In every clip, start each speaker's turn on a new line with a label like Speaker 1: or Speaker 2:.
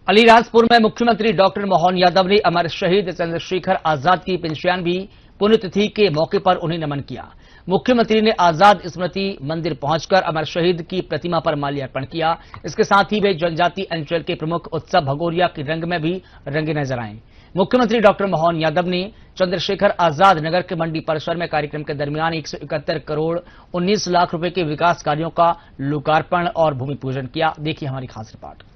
Speaker 1: अलीराजपुर में मुख्यमंत्री डॉक्टर मोहन यादव ने अमर शहीद चंद्रशेखर आजाद की 95वीं पुण्यतिथि के मौके पर उन्हें नमन किया। मुख्यमंत्री ने आजाद स्मृति मंदिर पहुंचकर अमर शहीद की प्रतिमा पर माल्यार्पण किया। इसके साथ ही वे जनजाति अंचल के प्रमुख उत्सव भगोरिया के रंग में भी रंगे नजर आए। मुख्यमंत्री डॉक्टर मोहन यादव ने चंद्रशेखर आजाद नगर के मंडी परिसर में कार्यक्रम के दरमियान 171 करोड़ 19 लाख रुपए के विकास कार्यों का लोकार्पण और भूमि पूजन किया। देखिए हमारी खास रिपोर्ट।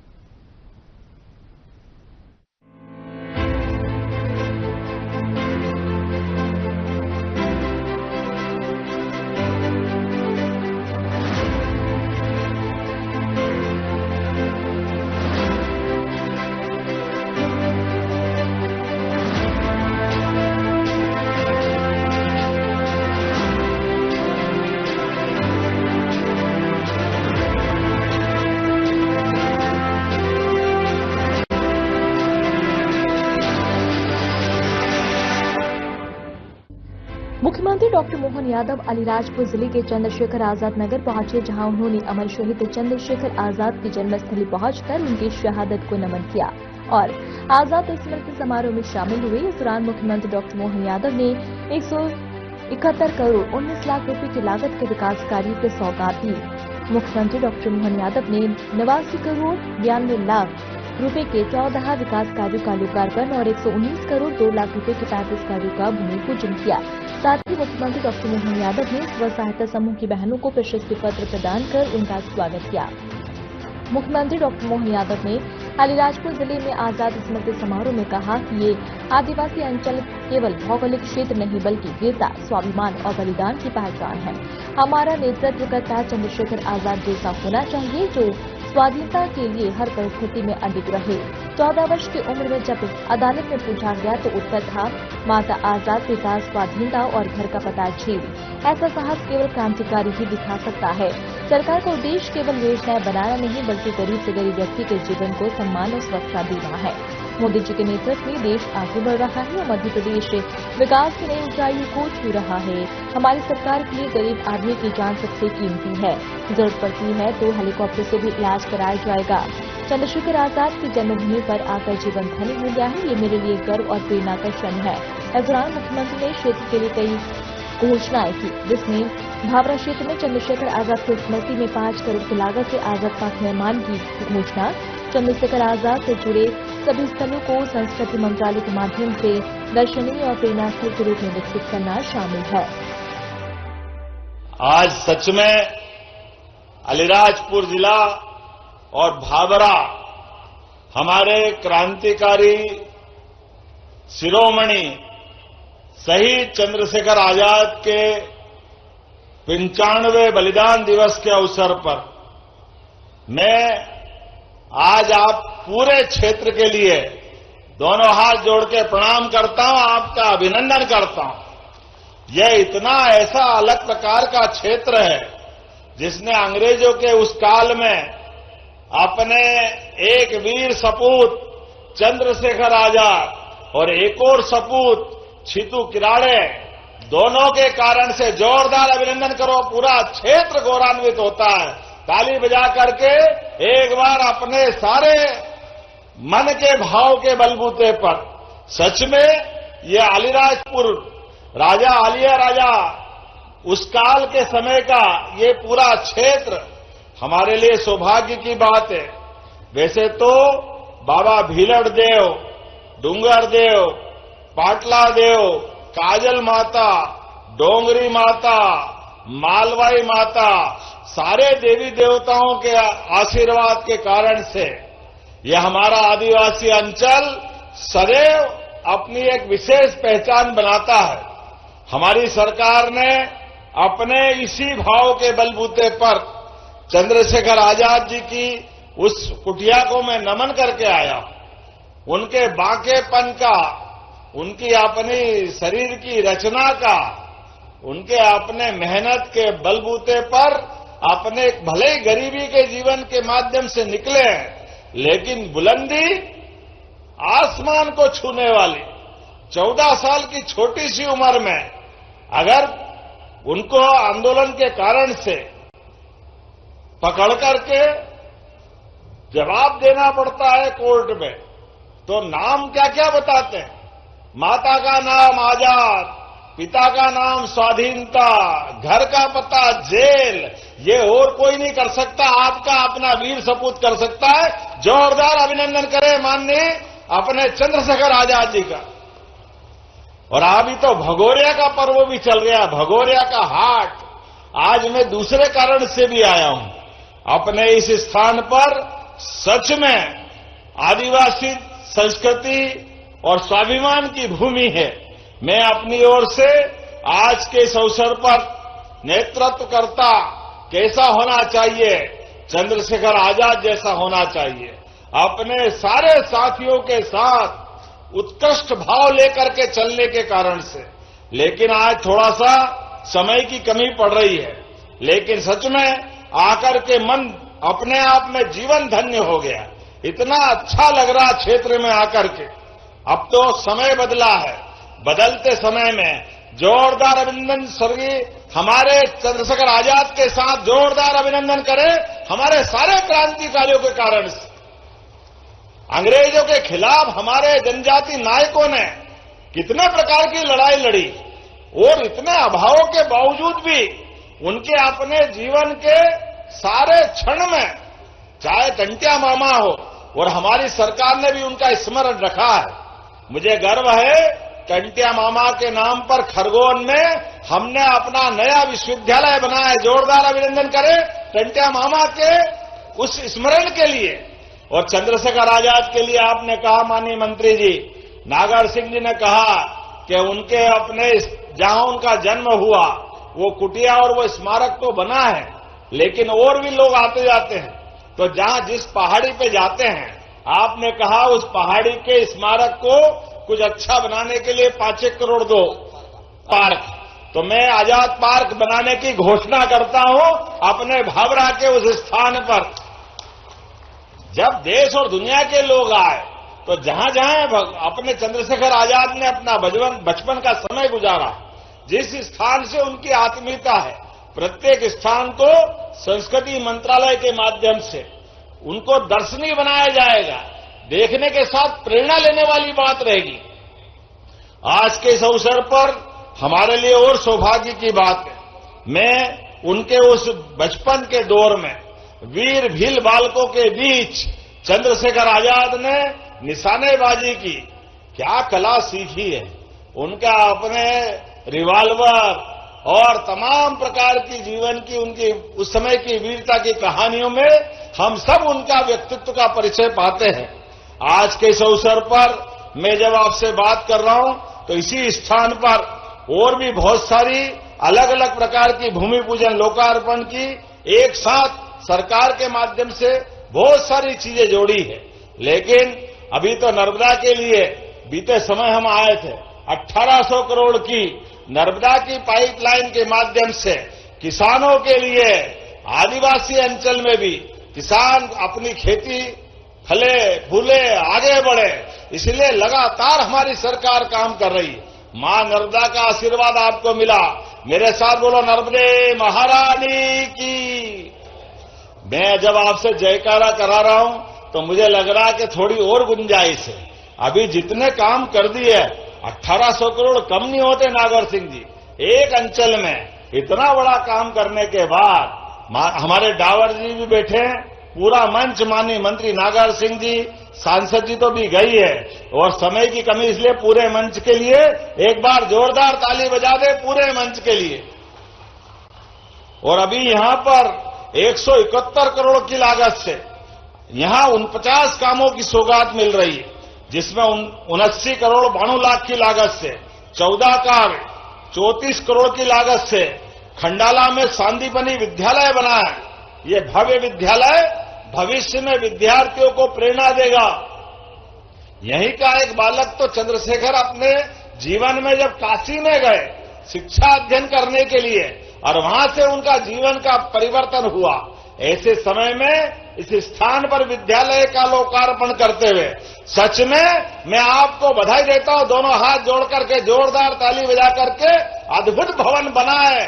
Speaker 2: मुख्यमंत्री डॉक्टर मोहन यादव अलीराजपुर जिले के चंद्रशेखर आजाद नगर पहुंचे, जहां उन्होंने अमर शहीद चंद्रशेखर आजाद की जन्मस्थली पहुंचकर उनकी शहादत को नमन किया और आजाद स्मृति समारोह में शामिल हुए। इस दौरान मुख्यमंत्री डॉक्टर मोहन यादव ने 171 करोड़ 19 लाख रुपए की लागत के विकास कार्यों की सौगात दी। मुख्यमंत्री डॉक्टर मोहन यादव ने 89 करोड़ 92 लाख रुपए के 14 विकास कार्यों का लोकार्पण और 119 करोड़ 2 लाख रुपए के 35 कार्यों का भूमि पूजन किया। साथ ही मुख्यमंत्री डॉक्टर मोहन यादव ने स्व सहायता समूह की बहनों को प्रशस्ति पत्र प्रदान कर उनका स्वागत किया। मुख्यमंत्री डॉक्टर मोहन यादव ने अलीराजपुर जिले में आजाद स्मृति समारोह में कहा कि ये आदिवासी अंचल केवल भौगोलिक क्षेत्र नहीं बल्कि वीरता, स्वाभिमान और बलिदान की पहचान है। हमारा नेतृत्व करता चंद्रशेखर आजाद जैसा होना चाहिए जो स्वाधीनता के लिए हर परिस्थिति में अडिग रहे। 14 वर्ष की उम्र में जब अदालत में पूछा गया तो उत्तर था माता आजाद, पिता स्वाधीनता और घर का पता झील। ऐसा साहस केवल क्रांतिकारी ही दिखा सकता है। सरकार का उद्देश्य केवल योजनाएं बनाना नहीं बल्कि गरीब से गरीब व्यक्ति के जीवन को सम्मान और सुरक्षा देना है। मोदी जी के नेतृत्व में देश आगे बढ़ रहा है और मध्य प्रदेश विकास की नई ऊंचाइयों को छू रहा है। हमारी सरकार के लिए गरीब आदमी की जान सबसे कीमती है। जरूरत पड़ती है तो हेलीकॉप्टर से भी इलाज कराया जाएगा। चंद्रशेखर आजाद की जन्मभूमि पर आकर जीवन धन्य हो गया है। ये मेरे लिए गर्व और प्रेरणा का क्षण है। इस दौरान मुख्यमंत्री ने क्षेत्र के लिए कई घोषणाएं की, जिसमें भावरा क्षेत्र में चंद्रशेखर आजाद की स्मृति में 5 करोड़ की लागत से आजाद पार्क निर्माण की घोषणा। चंद्रशेखर आजाद से जुड़े सभी स्थलों को संस्कृति मंत्रालय के माध्यम से दर्शनीय और प्रेरणा स्थल के रूप में विकसित करना शामिल है।
Speaker 3: आज सच में अलीराजपुर जिला और भावरा हमारे क्रांतिकारी शिरोमणि शहीद चंद्रशेखर आजाद के 95वें बलिदान दिवस के अवसर पर मैं आज आप पूरे क्षेत्र के लिए दोनों हाथ जोड़ के प्रणाम करता हूं, आपका अभिनंदन करता हूं। यह इतना ऐसा अलग प्रकार का क्षेत्र है जिसने अंग्रेजों के उस काल में अपने एक वीर सपूत चंद्रशेखर आजाद और एक और सपूत छितू किराड़े दोनों के कारण से जोरदार अभिनंदन करो, पूरा क्षेत्र गौरवान्वित होता है। ताली बजा करके एक बार अपने सारे मन के भाव के बलबूते पर सच में ये अलीराजपुर राजा आलिया राजा उस काल के समय का ये पूरा क्षेत्र हमारे लिए सौभाग्य की बात है। वैसे तो बाबा भीलड़ देव, डूंगर देव, पाटला देव, काजल माता, डोंगरी माता, मालवाई माता, सारे देवी देवताओं के आशीर्वाद के कारण से यह हमारा आदिवासी अंचल सदैव अपनी एक विशेष पहचान बनाता है। हमारी सरकार ने अपने इसी भाव के बलबूते पर चंद्रशेखर आजाद जी की उस कुटिया को मैं नमन करके आया। उनके बांकेपन का, उनकी अपनी शरीर की रचना का, उनके अपने मेहनत के बलबूते पर अपने भले ही गरीबी के जीवन के माध्यम से निकले, लेकिन बुलंदी आसमान को छूने वाली 14 साल की छोटी सी उम्र में अगर उनको आंदोलन के कारण से पकड़ करके जवाब देना पड़ता है कोर्ट में, तो नाम क्या क्या बताते हैं। माता का नाम आजाद, पिता का नाम स्वाधीनता, घर का पता जेल, ये और कोई नहीं कर सकता, आपका अपना वीर सपूत कर सकता है। जोरदार अभिनंदन करें माननीय अपने चंद्रशेखर आजाद जी का। और अभी तो भगोरिया का पर्व भी चल रहा है, भगोरिया का हाट। आज मैं दूसरे कारण से भी आया हूं। अपने इस स्थान पर सच में आदिवासी संस्कृति और स्वाभिमान की भूमि है। मैं अपनी ओर से आज के इस अवसर पर नेतृत्वकर्ता कैसा होना चाहिए, चंद्रशेखर आजाद जैसा होना चाहिए, अपने सारे साथियों के साथ उत्कृष्ट भाव लेकर के चलने के कारण से। लेकिन आज थोड़ा सा समय की कमी पड़ रही है, लेकिन सच में आकर के मन अपने आप में जीवन धन्य हो गया। इतना अच्छा लग रहा क्षेत्र में आकर के। अब तो समय बदला है, बदलते समय में जोरदार अभिनंदन स्वर्गीय हमारे चंद्रशेखर आजाद के साथ जोरदार अभिनंदन करें हमारे सारे क्रांतिकारियों के कारण से। अंग्रेजों के खिलाफ हमारे जनजाति नायकों ने कितने प्रकार की लड़ाई लड़ी और इतने अभावों के बावजूद भी उनके अपने जीवन के सारे क्षण में, चाहे टंटिया मामा हो, और हमारी सरकार ने भी उनका स्मरण रखा है। मुझे गर्व है टंटिया मामा के नाम पर खरगोन में हमने अपना नया विश्वविद्यालय बनाया है। जोरदार अभिनंदन करें टंटिया मामा के उस स्मरण के लिए। और चंद्रशेखर आजाद के लिए आपने कहा माननीय मंत्री जी, नागर सिंह जी ने कहा कि उनके अपने जहां उनका जन्म हुआ वो कुटिया और वो स्मारक तो बना है, लेकिन और भी लोग आते जाते हैं। तो जहां जिस पहाड़ी पे जाते हैं, आपने कहा उस पहाड़ी के स्मारक को कुछ अच्छा बनाने के लिए 5-1 करोड़ दो पार्क। तो मैं आजाद पार्क बनाने की घोषणा करता हूं अपने भावरा के उस स्थान पर। जब देश और दुनिया के लोग आए तो जहां जहां अपने चंद्रशेखर आजाद ने अपना बचपन का समय गुजारा, जिस स्थान से उनकी आत्मीयता है, प्रत्येक स्थान को संस्कृति मंत्रालय के माध्यम से उनको दर्शनीय बनाया जाएगा। देखने के साथ प्रेरणा लेने वाली बात रहेगी। आज के इस अवसर पर हमारे लिए और सौभाग्य की बात है, मैं उनके उस बचपन के दौर में वीर भील बालकों के बीच चंद्रशेखर आजाद ने निशानेबाजी की क्या कला सीखी है। उनका अपने रिवाल्वर और तमाम प्रकार की जीवन की उनकी उस समय की वीरता की कहानियों में हम सब उनका व्यक्तित्व का परिचय पाते हैं। आज के इस अवसर पर मैं जब आपसे बात कर रहा हूं तो इसी स्थान पर और भी बहुत सारी अलग अलग प्रकार की भूमि पूजन लोकार्पण की एक साथ सरकार के माध्यम से बहुत सारी चीजें जोड़ी है। लेकिन अभी तो नर्मदा के लिए बीते समय हम आए थे, 1800 करोड़ की नर्मदा की पाइपलाइन के माध्यम से किसानों के लिए आदिवासी अंचल में भी किसान अपनी खेती फले फूले आगे बढ़े, इसलिए लगातार हमारी सरकार काम कर रही है। मां नर्मदा का आशीर्वाद आपको मिला। मेरे साथ बोलो नर्मदे महारानी की। मैं जब आपसे जयकारा करा रहा हूं तो मुझे लग रहा है कि थोड़ी और गुंजाइश है। अभी जितने काम कर दिए 1800 करोड़ कम नहीं होते नागर सिंह जी। एक अंचल में इतना बड़ा काम करने के बाद हमारे डावर जी भी बैठे हैं, पूरा मंच माननीय मंत्री नागर सिंह जी, सांसद जी तो भी गई है, और समय की कमी इसलिए पूरे मंच के लिए एक बार जोरदार ताली बजा दे पूरे मंच के लिए। और अभी यहां पर 171 करोड़ की लागत से यहां 49 कामों की सौगात मिल रही है, जिसमें 79 करोड़ 92 लाख की लागत से 14 कार 34 करोड़ की लागत से खंडाला में सांदीपनी विद्यालय बना है। ये भव्य विद्यालय भविष्य में विद्यार्थियों को प्रेरणा देगा। यहीं का एक बालक तो चंद्रशेखर अपने जीवन में जब काशी में गए शिक्षा अध्ययन करने के लिए, और वहां से उनका जीवन का परिवर्तन हुआ। ऐसे समय में इस स्थान पर विद्यालय का लोकार्पण करते हुए सच में मैं आपको बधाई देता हूं। दोनों हाथ जोड़ करके जोरदार ताली बजा करके अद्भुत भवन बना है।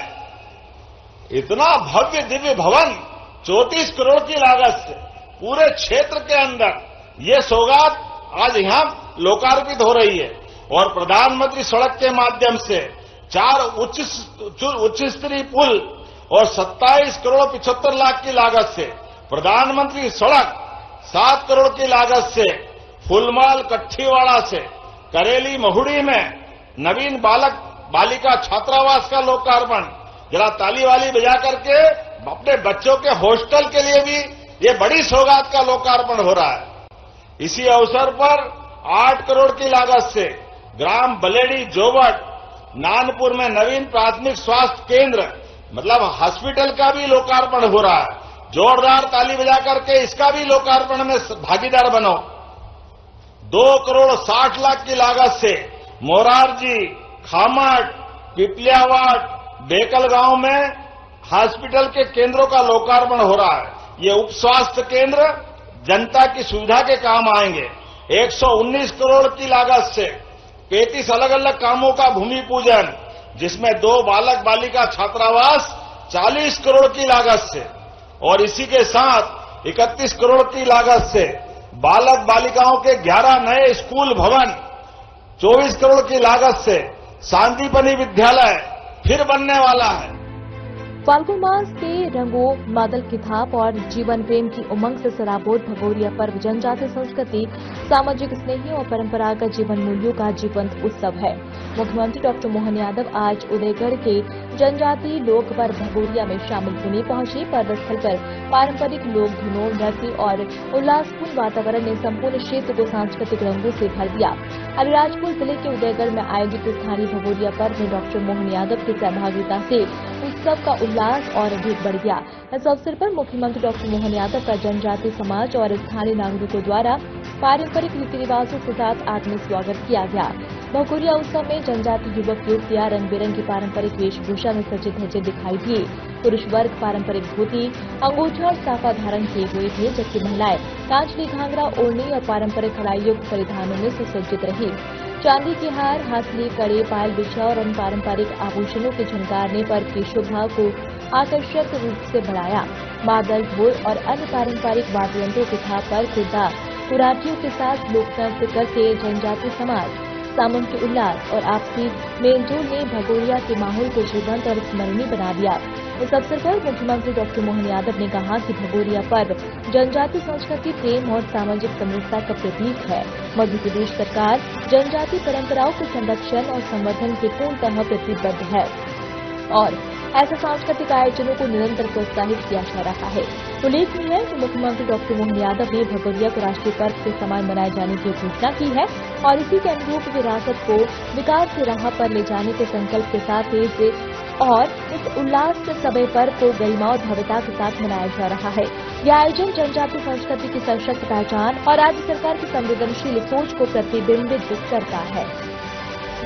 Speaker 3: इतना भव्य दिव्य भवन 34 करोड़ की लागत से पूरे क्षेत्र के अंदर ये सौगात आज यहां लोकार्पित हो रही है। और प्रधानमंत्री सड़क के माध्यम से 4 उच्च स्तरीय पुल और 27 करोड़ 75 लाख की लागत से प्रधानमंत्री सड़क 7 करोड़ की लागत से फुलमाल कट्ठीवाड़ा से करेली महुड़ी में नवीन बालक बालिका छात्रावास का लोकार्पण, जरा ताली वाली बजा करके अपने बच्चों के हॉस्टल के लिए भी ये बड़ी सौगात का लोकार्पण हो रहा है। इसी अवसर पर 8 करोड़ की लागत से ग्राम बलेडी जोबट नानपुर में नवीन प्राथमिक स्वास्थ्य केंद्र मतलब हॉस्पिटल का भी लोकार्पण हो रहा है। जोरदार ताली बजा करके इसका भी लोकार्पण में भागीदार बनो। 2 करोड़ 60 लाख की लागत से मोरारजी, खामट, पिपलियावाट, बेकल गांव में हॉस्पिटल के केंद्रों का लोकार्पण हो रहा है। ये उप स्वास्थ्य केंद्र जनता की सुविधा के काम आएंगे। 119 करोड़ की लागत से 35 अलग अलग कामों का भूमि पूजन, जिसमें 2 बालक बालिका छात्रावास 40 करोड़ की लागत से, और इसी के साथ 31 करोड़ की लागत से बालक बालिकाओं के 11 नए स्कूल भवन, 24 करोड़ की लागत से शांतिपनी विद्यालय फिर बनने वाला है।
Speaker 2: फाल्गुन मास के रंगों, मादल की थाप और जीवन प्रेम की उमंग से सराबोर भगोरिया पर्व जनजातीय संस्कृति, सामाजिक स्नेही और परंपरागत जीवन मूल्यों का जीवंत उत्सव है। मुख्यमंत्री डॉक्टर मोहन यादव आज उदयगढ़ के जनजातीय लोक पर्व भगोरिया में शामिल होने पहुंचे। पर्व स्थल पर पारंपरिक लोक धुनों, नृत्य और उल्लासपूर्ण वातावरण ने संपूर्ण क्षेत्र को सांस्कृतिक रंगों से भर दिया। अलीराजपुर जिले के उदयगढ़ में आयोजित स्थानीय भगोरिया पर्व में डॉक्टर मोहन यादव की सहभागिता से उत्सव का उल्लास और अधिक बढ़ गया। इस अवसर पर मुख्यमंत्री डॉक्टर मोहन यादव का जनजातीय समाज और स्थानीय नागरिकों द्वारा पारंपरिक रीति रिवाजों के साथ आत्मीय स्वागत किया गया। भगोरिया उत्सव में जनजातीय युवक युवतियां रंग बिरंगी पारंपरिक वेशभूषा में सजे धजे दिखाई दिए। पुरुष वर्ग पारंपरिक धोती, अंगूठा और साफा धारण किए हुए थे, जबकि महिलाएं कांचली घाघरा, ओढ़नी और पारंपरिक कढ़ाईयुक्त परिधानों में सुसज्जित रही। चांदी के हार, हाथली, कड़े, पायल बिछा और अन्य पारंपरिक आभूषणों के झनकार ने पर्व की शोभा को आकर्षक रूप से बढ़ाया। मादल, ढोल और अन्य पारंपरिक वाद्य यंत्रों के थाप पर खुदा कुराटियों के साथ लोक नृत्य करके जनजातीय समाज, सामूहिक उल्लास और आपसी मेलजोल ने भगोरिया के माहौल को जीवंत और स्मरणीय बना दिया। इस अवसर पर मुख्यमंत्री डॉक्टर मोहन यादव ने कहा कि भगोरिया पर्व जनजातीय संस्कृति, प्रेम और सामाजिक समरसता का प्रतीक है। मध्य प्रदेश सरकार जनजातीय परंपराओं के संरक्षण और संवर्धन के पूर्णतः प्रतिबद्ध है और ऐसे सांस्कृतिक आयोजनों को निरंतर प्रोत्साहित किया जा रहा है। उल्लेखनीय है कि मुख्यमंत्री डॉक्टर मोहन यादव ने भगोरिया को राष्ट्रीय पर्व के समान मनाए जाने की घोषणा की है और इसी के अनुरूप विरासत को विकास की राह पर ले जाने के संकल्प के साथ इस उल्लास के समय पर्व को गरिमा और भव्यता के साथ मनाया जा रहा है। यह आयोजन जनजातीय संस्कृति की सशक्त पहचान और राज्य सरकार की संवेदनशील सोच को प्रतिबिंबित करता है।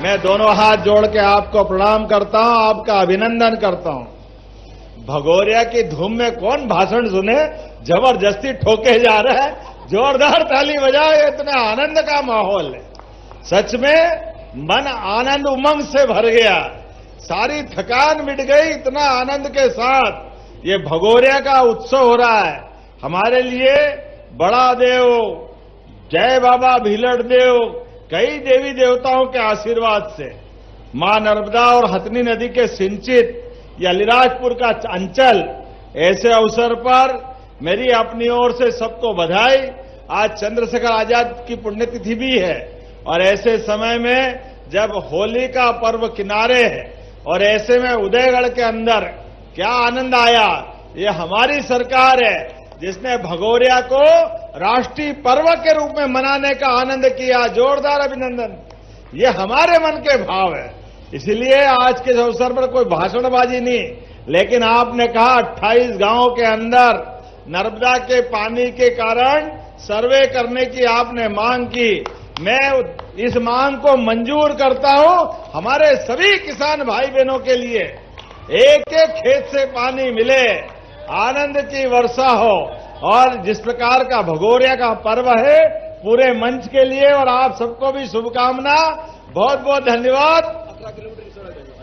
Speaker 3: मैं दोनों हाथ जोड़ के आपको प्रणाम करता हूं, आपका अभिनंदन करता हूं। भगोरिया की धूम में कौन भाषण सुने, जबरदस्ती ठोके जा रहा है, जोरदार ताली बजाए, इतना आनंद का माहौल है। सच में मन आनंद उमंग से भर गया, सारी थकान मिट गई। इतना आनंद के साथ ये भगोरिया का उत्सव हो रहा है। हमारे लिए बड़ा देव, जय बाबा भीलड़ देव, कई देवी देवताओं के आशीर्वाद से मां नर्मदा और हथनी नदी के सिंचित ये अलीराजपुर का अंचल, ऐसे अवसर पर मेरी अपनी ओर से सबको बधाई। आज चंद्रशेखर आजाद की पुण्यतिथि भी है और ऐसे समय में जब होली का पर्व किनारे है और ऐसे में उदयगढ़ के अंदर क्या आनंद आया। ये हमारी सरकार है जिसने भगोरिया को राष्ट्रीय पर्व के रूप में मनाने का आनंद किया। जोरदार अभिनंदन। ये हमारे मन के भाव है, इसलिए आज के अवसर पर कोई भाषणबाजी नहीं, लेकिन आपने कहा 28 गांवों के अंदर नर्मदा के पानी के कारण सर्वे करने की आपने मांग की। मैं इस मांग को मंजूर करता हूं। हमारे सभी किसान भाई बहनों के लिए एक एक खेत से पानी मिले, आनंद की वर्षा हो, और जिस प्रकार का भगोरिया का पर्व है पूरे मंच के लिए और आप सबको भी शुभकामना। बहुत बहुत धन्यवाद।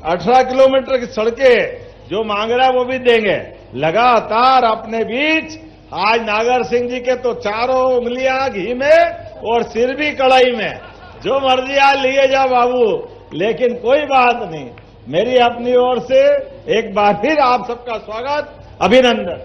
Speaker 3: 18 किलोमीटर की सड़कें जो मांग रहा है वो भी देंगे। लगातार अपने बीच आज नागर सिंह जी के तो चारों उंगलियां घी में और सिर भी कढ़ाई में, जो मर्जी आज लिए जाओ बाबू, लेकिन कोई बात नहीं। मेरी अपनी ओर से एक बार फिर आप सबका स्वागत, अभिनंदन।